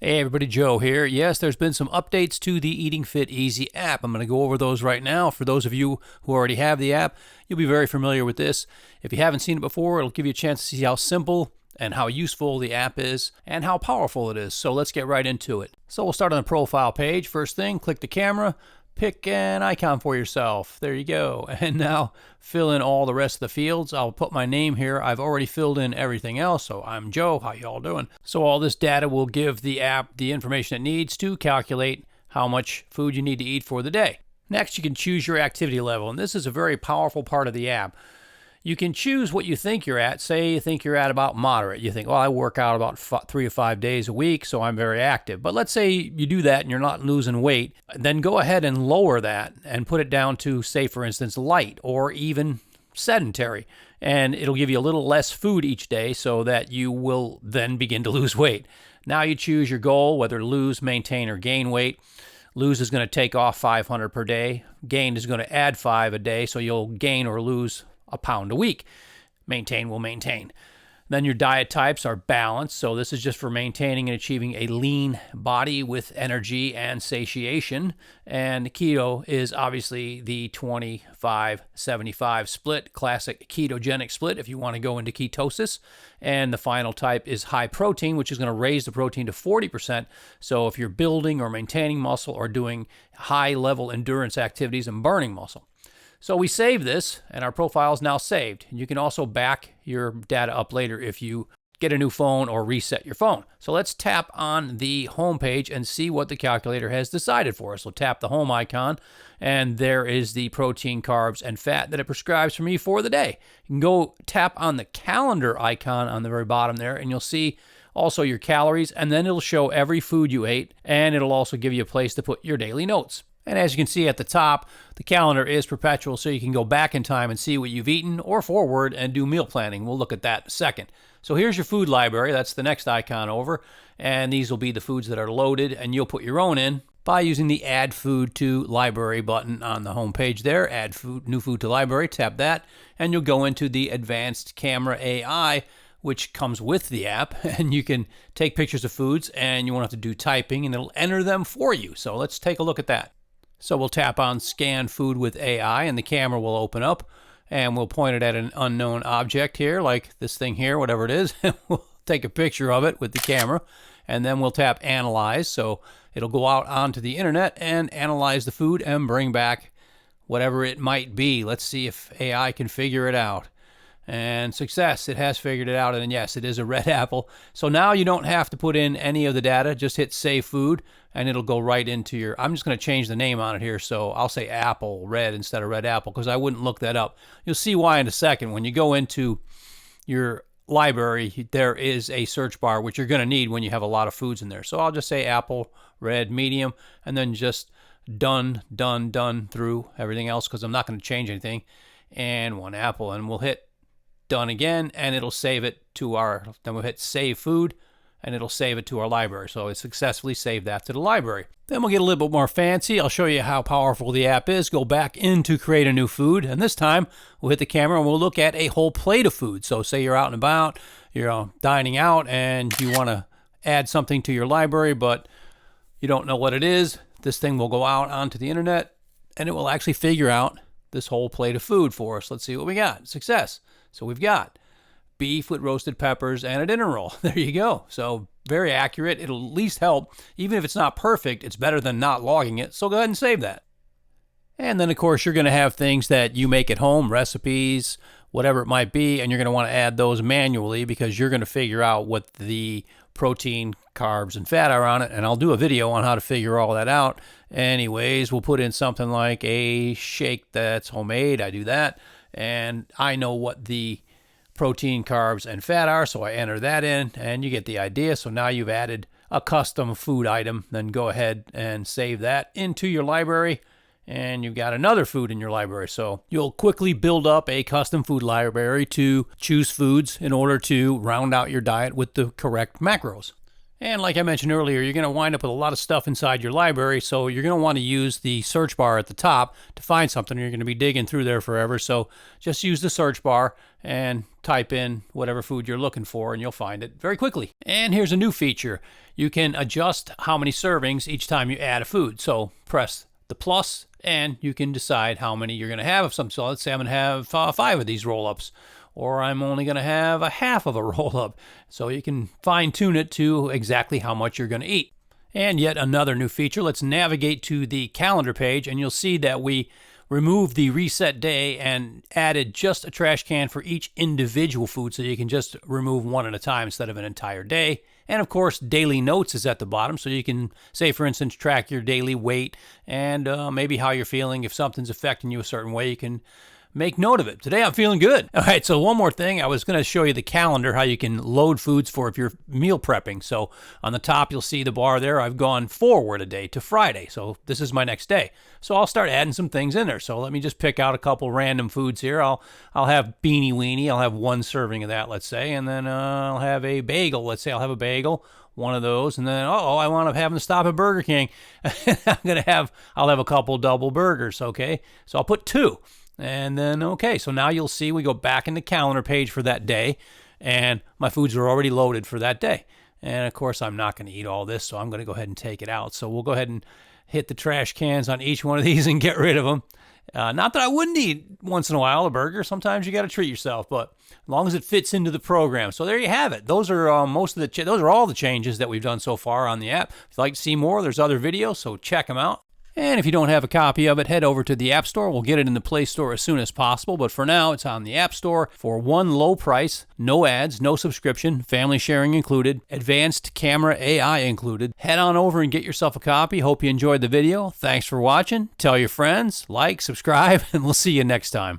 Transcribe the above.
Hey everybody, Joe here. Yes, there's been some updates to the EatingFitEZ app. I'm going to go over those right now. For those of you who already have the app, you'll be very familiar with this. If you haven't seen it before, it'll give you a chance to see how simple and how useful the app is and how powerful it is. So let's get right into it. So we'll start on the profile page. First thing, click the camera. Pick an icon for yourself. There you go. And now fill in all the rest of the fields. I'll put my name here. I've already filled in everything else. So I'm Joe. How y'all doing? So all this data will give the app the information it needs to calculate how much food you need to eat for the day. Next, you can choose your activity level. And this is a very powerful part of the app. You can choose what you think you're at. Say you think you're at about moderate. You think, well, I work out about 3 to 5 days a week, so I'm very active. But let's say you do that and you're not losing weight. Then go ahead and lower that and put it down to, say, for instance, light or even sedentary. And it'll give you a little less food each day so that you will then begin to lose weight. Now you choose your goal, whether lose, maintain, or gain weight. Lose is going to take off 500 per day. Gain is going to add 5 a day, so you'll gain or lose a pound a week. Maintain will maintain. Then your diet types are balanced. So this is just for maintaining and achieving a lean body with energy and satiation. And keto is obviously the 25-75 split, classic ketogenic split if you want to go into ketosis. And the final type is high protein, which is going to raise the protein to 40%. So if you're building or maintaining muscle or doing high level endurance activities and burning muscle. So we save this, and our profile is now saved. You can also back your data up later if you get a new phone or reset your phone. So let's tap on the home page and see what the calculator has decided for us. So tap the home icon, and there is the protein, carbs, and fat that it prescribes for me for the day. You can go tap on the calendar icon on the very bottom there, and you'll see also your calories, and then it'll show every food you ate, and it'll also give you a place to put your daily notes. And as you can see at the top, the calendar is perpetual, so you can go back in time and see what you've eaten or forward and do meal planning. We'll look at that in a second. So here's your food library. That's the next icon over. And these will be the foods that are loaded, and you'll put your own in by using the Add Food to Library button on the home page there. Add food, new food to library, tap that, and you'll go into the Advanced Camera AI, which comes with the app, and you can take pictures of foods, and you won't have to do typing, and it'll enter them for you. So let's take a look at that. So we'll tap on Scan Food with AI, and the camera will open up, and we'll point it at an unknown object here, like this thing here, whatever it is. We'll take a picture of it with the camera, and then we'll tap Analyze. So it'll go out onto the internet and analyze the food and bring back whatever it might be. Let's see if AI can figure it out. And success, it has figured it out, and yes, it is a red apple. So now you don't have to put in any of the data, just hit Save Food, and it'll go right into your, I'm just going to change the name on it here, so I'll say apple red instead of red apple, because I wouldn't look that up. You'll see why in a second. When you go into your library, there is a search bar, which you're going to need when you have a lot of foods in there. So I'll just say apple, red, medium, and then just done through everything else, because I'm not going to change anything, and one apple, and we'll hit done again, and it'll save it to our, then we'll hit Save Food, and it'll save it to our library. So it successfully saved that to the library. Then we'll get a little bit more fancy. I'll show you how powerful the app is. Go back into Create a New Food, and this time we'll hit the camera and we'll look at a whole plate of food. So say you're out and about, you're dining out, and you want to add something to your library, but you don't know what it is. This thing will go out onto the internet, and it will actually figure out this whole plate of food for us. Let's see what we got. Success. So we've got beef with roasted peppers and a dinner roll. There you go. So very accurate. It'll at least help. Even if it's not perfect, it's better than not logging it. So go ahead and save that. And then, of course, you're going to have things that you make at home, recipes, whatever it might be, and you're going to want to add those manually because you're going to figure out what the protein, carbs, and fat are on it. And I'll do a video on how to figure all that out. Anyways, we'll put in something like a shake that's homemade. I do that. And I know what the protein, carbs, and fat are, so I enter that in, and you get the idea. So now you've added a custom food item. Then go ahead and save that into your library, and you've got another food in your library. So you'll quickly build up a custom food library to choose foods in order to round out your diet with the correct macros. And like I mentioned earlier, you're going to wind up with a lot of stuff inside your library, so you're going to want to use the search bar at the top to find something. You're going to be digging through there forever, so just use the search bar and type in whatever food you're looking for, and you'll find it very quickly. And here's a new feature. You can adjust how many servings each time you add a food. So press the plus, and you can decide how many you're going to have of some. So let's say I'm going to have 5 of these roll-ups, or I'm only going to have a half of a roll-up. So you can fine-tune it to exactly how much you're going to eat. And yet another new feature, let's navigate to the calendar page, and you'll see that we removed the reset day and added just a trash can for each individual food, so you can just remove one at a time instead of an entire day. And of course, daily notes is at the bottom, so you can, say for instance, track your daily weight and maybe how you're feeling. If something's affecting you a certain way, you can make note of it. Today I'm feeling good. All right, so one more thing. I was going to show you the calendar, how you can load foods for if you're meal prepping. So on the top, you'll see the bar there. I've gone forward a day to Friday. So this is my next day. So I'll start adding some things in there. So let me just pick out a couple random foods here. I'll have Beanie Weenie. I'll have 1 serving of that, let's say. And then I'll have a bagel. Let's say I'll have a bagel, one of those. And then, I wound up having to stop at Burger King. I'll have a couple double burgers, okay? So I'll put 2. And then, okay, so now you'll see we go back in the calendar page for that day, and my foods are already loaded for that day. And of course, I'm not going to eat all this, so I'm going to go ahead and take it out. So we'll go ahead and hit the trash cans on each one of these and get rid of them. Not that I wouldn't eat once in a while a burger. Sometimes you got to treat yourself, but as long as it fits into the program. So there you have it. Those are those are all the changes that we've done so far on the app. If you'd like to see more, there's other videos, so check them out. And if you don't have a copy of it, head over to the App Store. We'll get it in the Play Store as soon as possible. But for now, it's on the App Store for one low price, no ads, no subscription, family sharing included, advanced camera AI included. Head on over and get yourself a copy. Hope you enjoyed the video. Thanks for watching. Tell your friends, like, subscribe, and we'll see you next time.